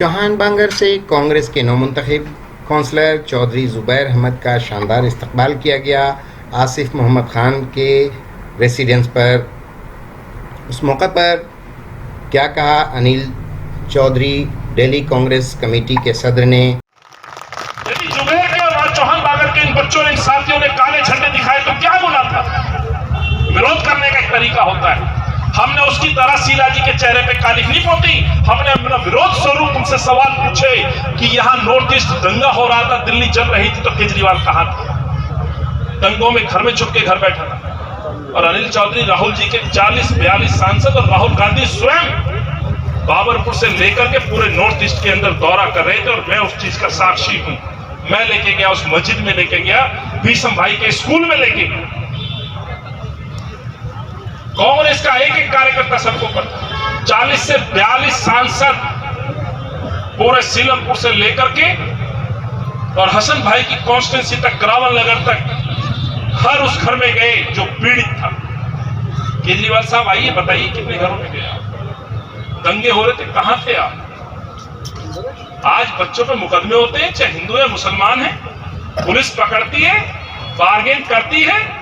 चौहान बांगर से कांग्रेस के नौमुंतखब कौंसलर चौधरी ज़ुबैर अहमद का शानदार इस्तकबाल किया गया आसिफ मोहम्मद खान के रेसिडेंस पर। उस मौके पर क्या कहा अनिल चौधरी, दिल्ली कांग्रेस कमेटी के सदर ने। यदि जुबैर के और चौहान बांगर के इन बच्चों ने, इन साथियों ने काले झंडे दिखाए तो क्या गुनाह था? विरोध करने का एक तरीका होता है। हमने उसकी तरह शीला जी के चेहरे पे कालिख नहीं पोती। हमने अपना विरोध स्वरूप तुमसे सवाल पूछे कि यहाँ नॉर्थ ईस्ट दंगा हो रहा था, दिल्ली जल रही थी, तो केजरीवाल कहाँ था? दंगों में घर में छुप के घर बैठा था। और अनिल चौधरी राहुल जी के 40-42 सांसद और राहुल गांधी स्वयं बाबरपुर से लेकर के पूरे नॉर्थ ईस्ट के अंदर दौरा कर रहे थे और मैं उस चीज का साक्षी हूं। मैं लेके गया, उस मस्जिद में लेके गया, भीषम भाई के स्कूल में लेके गया। कांग्रेस का एक एक कार्यकर्ता सबको पता। 40 से 42 सांसद पूरे सीलमपुर से लेकर के और हसन भाई की कॉन्स्टिट्यूंसी तक, करावल नगर तक, हर उस घर में गए जो पीड़ित था। केजरीवाल साहब आइए, बताइए कितने घरों में गए आप? दंगे हो रहे थे, कहां थे आप? आज बच्चों पे मुकदमे होते हैं, चाहे हिंदू है मुसलमान है, पुलिस पकड़ती है, बार्गेन करती है।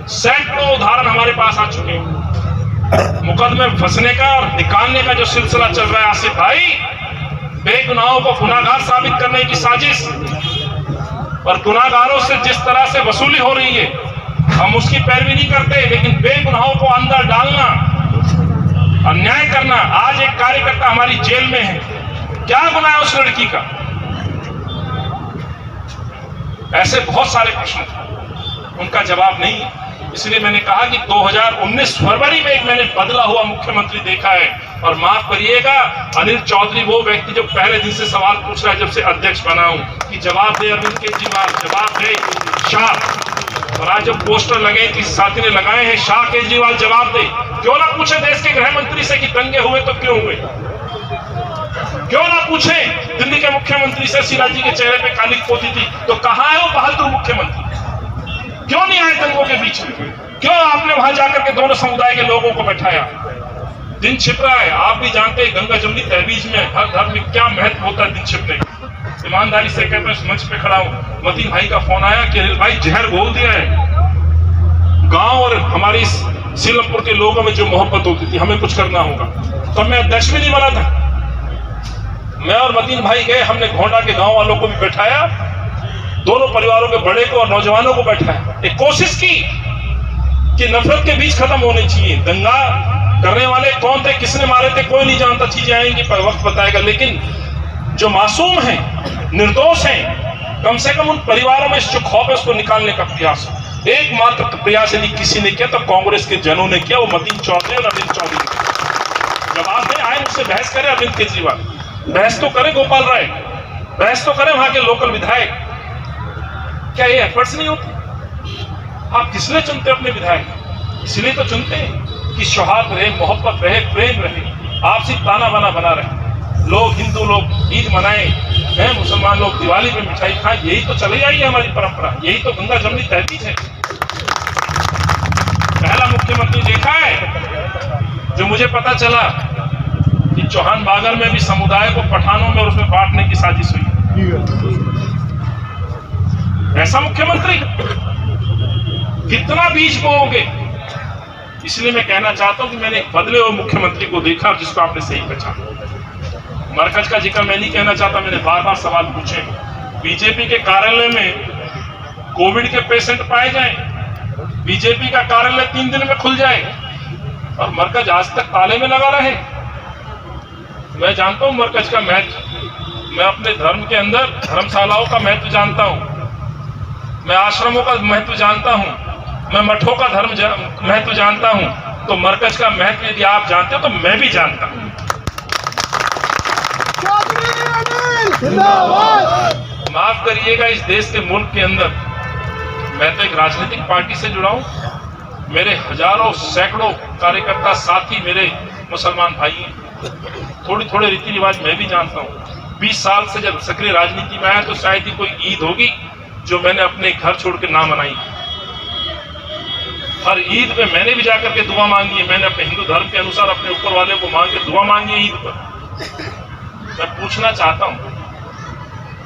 सैकड़ों उदाहरण हमारे पास आ चुके हैं। मुकदमे फंसने का और निकालने का जो सिलसिला चल रहा है आसिफ भाई, बेगुनाहों को गुनाहगार साबित करने की साजिश और गुनाहगारों से जिस तरह से वसूली हो रही है, हम उसकी पैरवी नहीं करते, लेकिन बेगुनाहों को अंदर डालना, अन्याय करना। आज एक कार्यकर्ता हमारी जेल में है, क्या गुनाह है उस लड़की का? ऐसे बहुत सारे प्रश्न, उनका जवाब नहीं है। इसलिए मैंने कहा कि 2019 फरवरी में एक मैंने बदला हुआ मुख्यमंत्री देखा है। और माफ करिएगा, अनिल चौधरी वो व्यक्ति जो पहले दिन से सवाल पूछ रहा है जब से अध्यक्ष बना हूं कि जवाब दे अरविंद केजरीवाल, जवाब दे शाह। और आज जब पोस्टर लगे, किसी साथी ने लगाए हैं शाह केजरीवाल जवाब दे, क्यों ना पूछे देश के गृह मंत्री से कि दंगे हुए तो क्यों हुए? क्यों ना पूछे दिल्ली के मुख्यमंत्री से शीला जी के चेहरे पे कालिख पोती थी तो कहां है वो बहादुर मुख्यमंत्री? क्यों नहीं आए दंगों के बीच में? क्यों आपने वहां जाकर के दोनों समुदाय के लोगों को बैठाया? दिन छिप रहा है, आप भी जानते हैं गंगा जमुनी तहवीज में हर धर्म में क्या महत्व होता है दिन छिपने का। ईमानदारी से कहते हैं, मंच पे खड़ा हूं, मतीन भाई का फोन आया कि भाई जहर घोल दिया है। गांव और हमारी सीलमपुर के लोगों में जो मोहब्बत होती थी, हमें कुछ करना होगा। तो मैं अध्यक्ष भी नहीं बना था। मैं और मतीन भाई गए, हमने घोंडा के गांव वालों को भी बैठाया, दोनों परिवारों के बड़े को और नौजवानों को बैठाया। एक कोशिश की कि नफरत के बीच खत्म होने चाहिए। दंगा करने वाले कौन थे, किसने मारे थे, कोई नहीं जानता, चीजें आएंगी पर वक्त बताएगा। लेकिन जो मासूम हैं, निर्दोष हैं, कम से कम उन परिवारों में जो खौफ है उसको निकालने का प्रयास हो। एकमात्र प्रयास यदि किसी ने किया तो कांग्रेस के जनों ने किया, वो मतीन चौधरी और अरविंद चौधरी ने। जवाब दे, आए मुझसे बहस करे अरविंद केजरीवाल, बहस तो करे गोपाल राय, बहस तो करे वहां के लोकल विधायक। क्या ये एफर्ट्स नहीं होते? आप किसने चुनते अपने विधायक? इसलिए तो चुनते हैं कि सौहार्द रहे, मोहब्बत रहे, प्रेम रहे, आपसी ताना बाना बना रहे। लोग, हिंदू लोग ईद मनाए हैं, मुसलमान लोग दिवाली में मिठाई खाएं, यही तो चली आई है हमारी परंपरा, यही तो गंगा जमुनी तहजीब है। पहला मुख्यमंत्री देखा है जो मुझे पता चला कि चौहान बांगर में भी समुदाय को पठानों में और उसमें बांटने की साजिश हुई। ऐसा मुख्यमंत्री कितना बीज बोओगे? इसलिए मैं कहना चाहता हूं कि मैंने एक बदले हुए मुख्यमंत्री को देखा जिसको आपने सही पहचाना। मरकज का जिक्र मैं नहीं कहना चाहता, मैंने बार बार सवाल पूछे। बीजेपी के कार्यालय में कोविड के पेशेंट पाए जाएं, बीजेपी का कार्यालय 3 दिन में खुल जाए और मरकज आज तक ताले में लगा रहे। मैं जानता हूं मरकज का महत्व, मैं अपने धर्म के अंदर धर्मशालाओं का महत्व जानता हूं, मैं आश्रमों का महत्व जानता हूं, मैं मठों का महत्व जानता हूं। तो मरकज का महत्व यदि आप जानते हो तो मैं भी जानता हूं। माफ करिएगा, इस देश के मुल्क के अंदर मैं तो एक राजनीतिक पार्टी से जुड़ा हूं। मेरे हजारों सैकड़ों कार्यकर्ता साथी मेरे मुसलमान भाई हैं। थोड़े रीति रिवाज मैं भी जानता हूं। 20 साल से जब सक्रिय राजनीति में आया तो शायद ही कोई ईद होगी जो मैंने अपने घर छोड़ के ना मनाई। हर ईद में मैंने भी जाकर के दुआ मांगी है। मैंने अपने हिंदू धर्म के अनुसार अपने ऊपर वाले को मांग के दुआ मांगी है ईद पर। मैं पूछना चाहता हूं,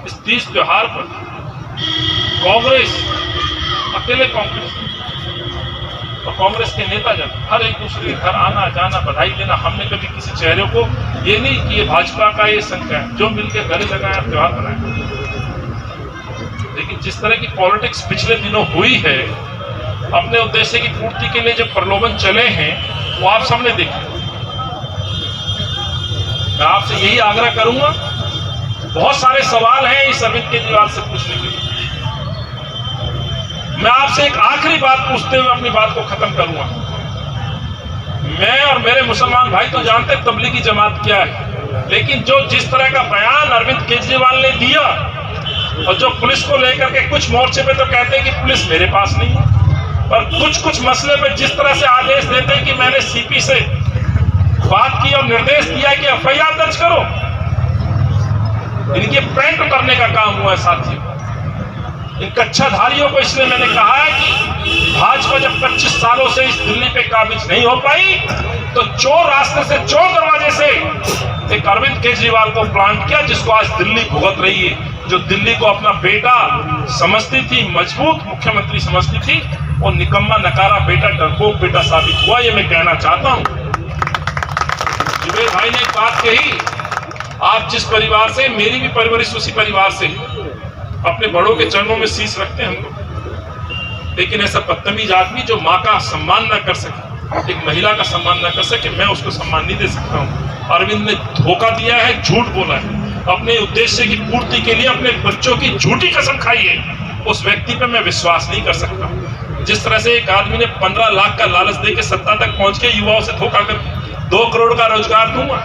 इस तीज त्योहार पर कांग्रेस, अकेले कांग्रेस और कांग्रेस के नेता जन हर एक दूसरे के घर आना जाना, बधाई देना, हमने कभी किसी चेहरे को ये नहीं कि ये भाजपा का ये संख्या है, जो मिलकर गले लगाया त्योहार बनाया। लेकिन जिस तरह की पॉलिटिक्स पिछले दिनों हुई है, अपने उद्देश्य की पूर्ति के लिए जो प्रलोभन चले हैं वो आप सामने देखिए। मैं आपसे यही आग्रह करूंगा, बहुत सारे सवाल हैं इस अरविंद केजरीवाल से पूछने के लिए। मैं आपसे एक आखिरी बात पूछते हुए अपनी बात को खत्म करूंगा। मैं और मेरे मुसलमान भाई तो जानते तबलीगी जमात क्या है, लेकिन जो जिस तरह का बयान अरविंद केजरीवाल ने दिया, और जो पुलिस को लेकर के कुछ मोर्चे पे तो कहते हैं कि पुलिस मेरे पास नहीं है, पर कुछ मसले पे जिस तरह से आदेश देते हैं कि मैंने सीपी से बात की और निर्देश दिया कि एफआईआर दर्ज करो, इनके पेंट करने का काम हुआ है साथियों। इन कच्छाधारियों को इसलिए मैंने कहा है कि भाजपा जब 25 सालों से इस दिल्ली पे काबिज नहीं हो पाई, तो चोर रास्ते से, चोर दरवाजे से एक अरविंद केजरीवाल को प्लांट किया, जिसको आज दिल्ली भुगत रही है। जो दिल्ली को अपना बेटा समझती थी, मजबूत मुख्यमंत्री समझती थी, वो निकम्मा नकारा बेटा, डरपोक बेटा साबित हुआ। ये मैं कहना चाहता हूं। जुबेर भाई ने एक बात कही, आप जिस परिवार से, मेरी भी परवरिश उसी परिवार से, अपने बड़ों के चरणों में शीश रखते हैं हम लोग, लेकिन ऐसा बदतमीज आदमी जो माँ का सम्मान न कर सके, एक महिला का सम्मान न कर सके, मैं उसको सम्मान नहीं दे सकता हूँ। अरविंद ने धोखा दिया है, झूठ बोला है, अपने उद्देश्य की पूर्ति के लिए अपने बच्चों की झूठी कसम खाई है। उस व्यक्ति पे मैं विश्वास नहीं कर सकता। जिस तरह से एक आदमी ने 15 लाख का लालच देकर सत्ता तक पहुंच के युवाओं से धोखा कर 2 करोड़ का रोजगार दूंगा,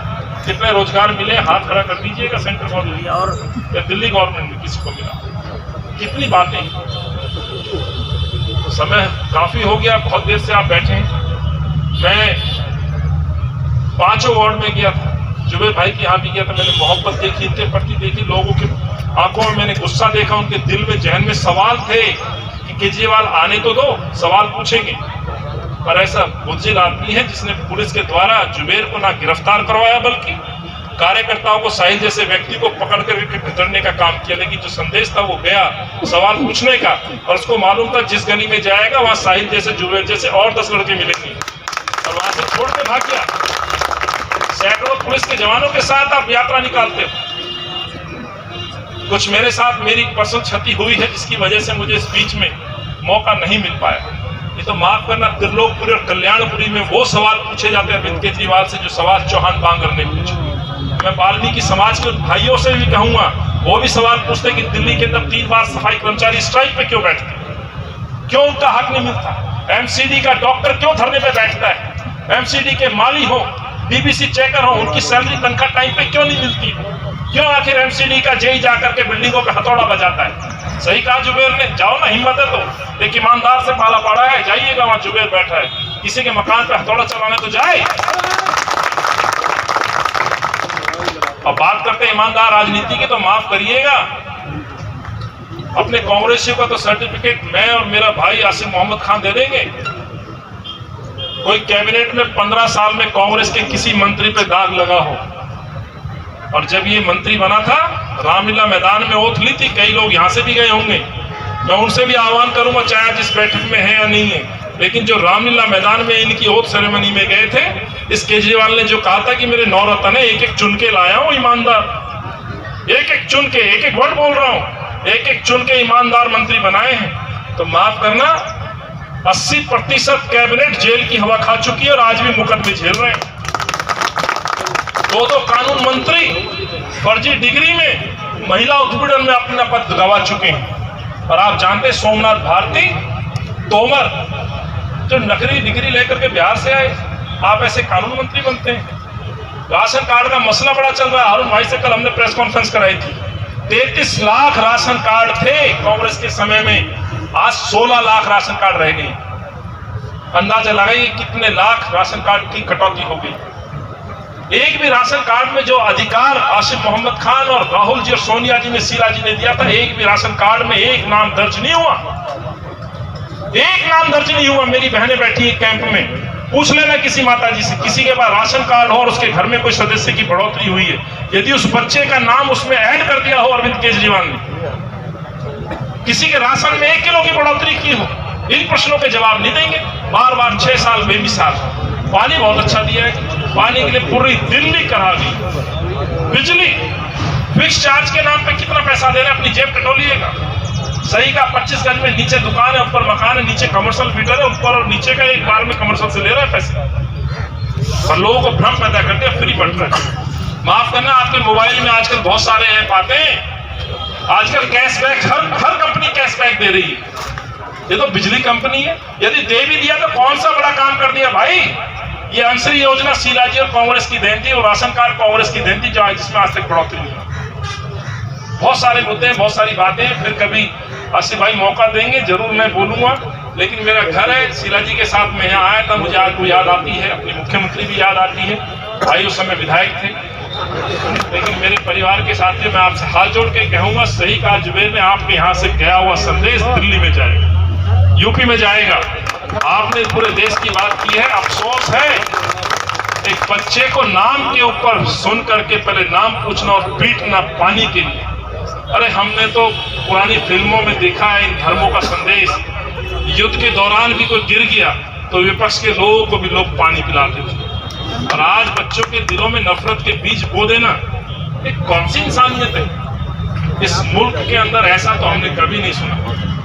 कितने रोजगार मिले हाथ खड़ा कर दीजिएगा, सेंट्रल गवर्नमेंट और या दिल्ली गवर्नमेंट में किसी को मिला, कितनी बातें। समय काफी हो गया, बहुत देर से आप बैठे हैं। मैं 5 वार्ड में गया था, जुबेर भाई के यहाँ भी गया था, मैंने मोहब्बत देखी, इनके प्रति देखी, लोगों के आंखों में मैंने गुस्सा देखा, उनके दिल में, जहन में सवाल थे कि केजरीवाल आने तो दो, सवाल पूछेंगे। पर ऐसा बुज़दिल आदमी है जिसने पुलिस के द्वारा जुबेर को ना गिरफ्तार करवाया, बल्कि कार्यकर्ताओं को, साहिल जैसे व्यक्ति को पकड़ कर भितरने का काम किया। लेकिन जो संदेश था वो गया सवाल पूछने का, और उसको मालूम था जिस गली में जाएगा वहां साहिल जैसे, जुबेर जैसे और 10 लड़के मिलेंगे, और वहां से छोड़ के भाग गया। सैकड़ों पुलिस के जवानों के साथ आप यात्रा निकालते हो। कुछ मेरे साथ मेरी पर्सनल क्षति हुई है, जिसकी वजह से मुझे इस बीच में मौका नहीं मिल पाया। ये तो माफ करना, त्रिलोकपुरी और कल्याणपुरी में वो सवाल पूछे जाते हैं अरविंद केजरीवाल से जो सवाल चौहान बांगर ने पूछे। मैं वाल्मीकि समाज के भाइयों से भी कहूंगा, वो भी सवाल पूछते कि दिल्ली के अंदर 3 बार सफाई कर्मचारी स्ट्राइक पे क्यों बैठते, क्यों उनका हक नहीं मिलता। एमसीडी का डॉक्टर क्यों धरने पे बैठता है, एमसीडी के माली हो, डीबीसी चेकर हो, उनकी सैलरी तनख्वाह टाइम पे क्यों नहीं मिलती, क्यों आखिर एमसीडी का जेई जाकर के बिल्डिंगों पे हथौड़ा बजाता है। सही कहा जुबेर ने, जाओ ना, हिम्मत है तो एक ईमानदार से पाला पड़ा है, जाइएगा, वहां जुबेर बैठा है, किसी के मकान पे हथौड़ा चलाने तो जाए। और बात करते ईमानदार राजनीति की, तो माफ करिएगा, अपने कांग्रेसियों का तो सर्टिफिकेट मैं और मेरा भाई आसिफ मोहम्मद खान दे देंगे। कोई कैबिनेट में 15 साल में कांग्रेस के किसी मंत्री पे दाग लगा हो, और जब ये मंत्री बना था, रामलीला मैदान में ओथ ली थी, कई लोग यहाँ से भी गए होंगे, मैं उनसे भी आह्वान करूंगा, चाहे आज इस बैठक में है या नहीं है, लेकिन जो रामलीला मैदान में इनकी ओथ सेरेमनी में गए थे, इस केजरीवाल ने जो कहा था कि मेरे 9 रत्न है, एक एक चुन के लाया हूं ईमानदार, एक एक चुन के, एक एक वर्ड बोल रहा हूं, एक एक चुन के ईमानदार मंत्री बनाए हैं। तो माफ करना, 80% कैबिनेट जेल की हवा खा चुकी है और आज भी मुकदमे झेल रहे हैं। 2 कानून मंत्री फर्जी डिग्री में, महिला उत्पीड़न में अपना पद गंवा चुके हैं। और आप जानते हैं सोमनाथ भारती, तोमर, जो नकली डिग्री लेकर के बिहार से आए, आप ऐसे कानून मंत्री बनते हैं। राशन कार्ड का मसला बड़ा चल रहा है, अरुण भाई से कल हमने प्रेस कॉन्फ्रेंस कराई थी। 33 लाख राशन कार्ड थे कांग्रेस के समय में, आज 16 लाख राशन कार्ड रह गए। अंदाजा लगाइए कितने लाख राशन कार्ड की कटौती हो गई। एक भी राशन कार्ड में जो अधिकार आसिफ मोहम्मद खान और राहुल जी और सोनिया जी ने, शीला जी ने दिया था, एक भी राशन कार्ड में एक नाम दर्ज नहीं हुआ, एक नाम दर्ज नहीं हुआ। मेरी बहनें बैठी है कैंप में, पूछ लेना किसी माता जी से, किसी के पास राशन कार्ड हो और उसके घर में कोई सदस्य की बढ़ोतरी हुई है, यदि उस बच्चे का नाम उसमें ऐड कर दिया हो अरविंद केजरीवाल ने, किसी के राशन में 1 किलो की बढ़ोतरी की हो, इन प्रश्नों के जवाब नहीं देंगे। बार बार 6 साल बेमिसाल। पानी बहुत अच्छा दिया है, पानी के लिए पूरी दिल्ली करा दी। बिजली फिक्स चार्ज के नाम पे कितना पैसा दे रहे हैं, अपनी जेब कटोलिएगा। सही का 25 गज में नीचे दुकान है, ऊपर मकान है, नीचे कमर्शियल फीटर है, ऊपर और नीचे का एक बार में कमर्शियल से ले रहा है पैसे, और लोगों को भ्रम पैदा करते हैं, फ्री बंट रहा है। माफ करना, आपके मोबाइल में आजकल बहुत सारे ऐप आते हैं, आजकल कैशबैक हर कंपनी कैशबैक दे रही है। ये तो बिजली कंपनी है, यदि दे भी दिया तो कौन सा बड़ा काम कर दिया भाई। ये अंशरी योजना शीला जी और कांग्रेस की देन थी, और राशन कार्ड कांग्रेस की देन थी, जिसमें आज तक बढ़ोतरी हुई। बहुत सारे मुद्दे, बहुत सारी बातें, फिर कभी आसिफ भाई मौका देंगे, जरूर मैं बोलूंगा। लेकिन मेरा घर है, शीला जी के साथ मैं यहाँ आया था, मुझे आज वो याद आती है, अपनी मुख्यमंत्री भी याद आती है, भाई उस समय विधायक थे। लेकिन मेरे परिवार के साथियों, मैं आपसे हाथ जोड़ के कहूंगा, सही कहा जुबेर ने, आपके यहाँ से गया हुआ संदेश दिल्ली में जाएगा, यूपी में जाएगा। आपने पूरे देश की बात की है। अफसोस है एक बच्चे को नाम के ऊपर सुन करके पहले नाम पूछना और पीटना पानी के लिए। अरे हमने तो पुरानी फिल्मों में देखा है इन धर्मों का संदेश। युद्ध के दौरान भी कोई गिर गया तो विपक्ष के लोगों को भी लोग पानी पिलाते थे, और आज बच्चों के दिलों में नफरत के बीज बो देना, एक कौन सी इंसानियत है। इस मुल्क के अंदर ऐसा तो हमने कभी नहीं सुना।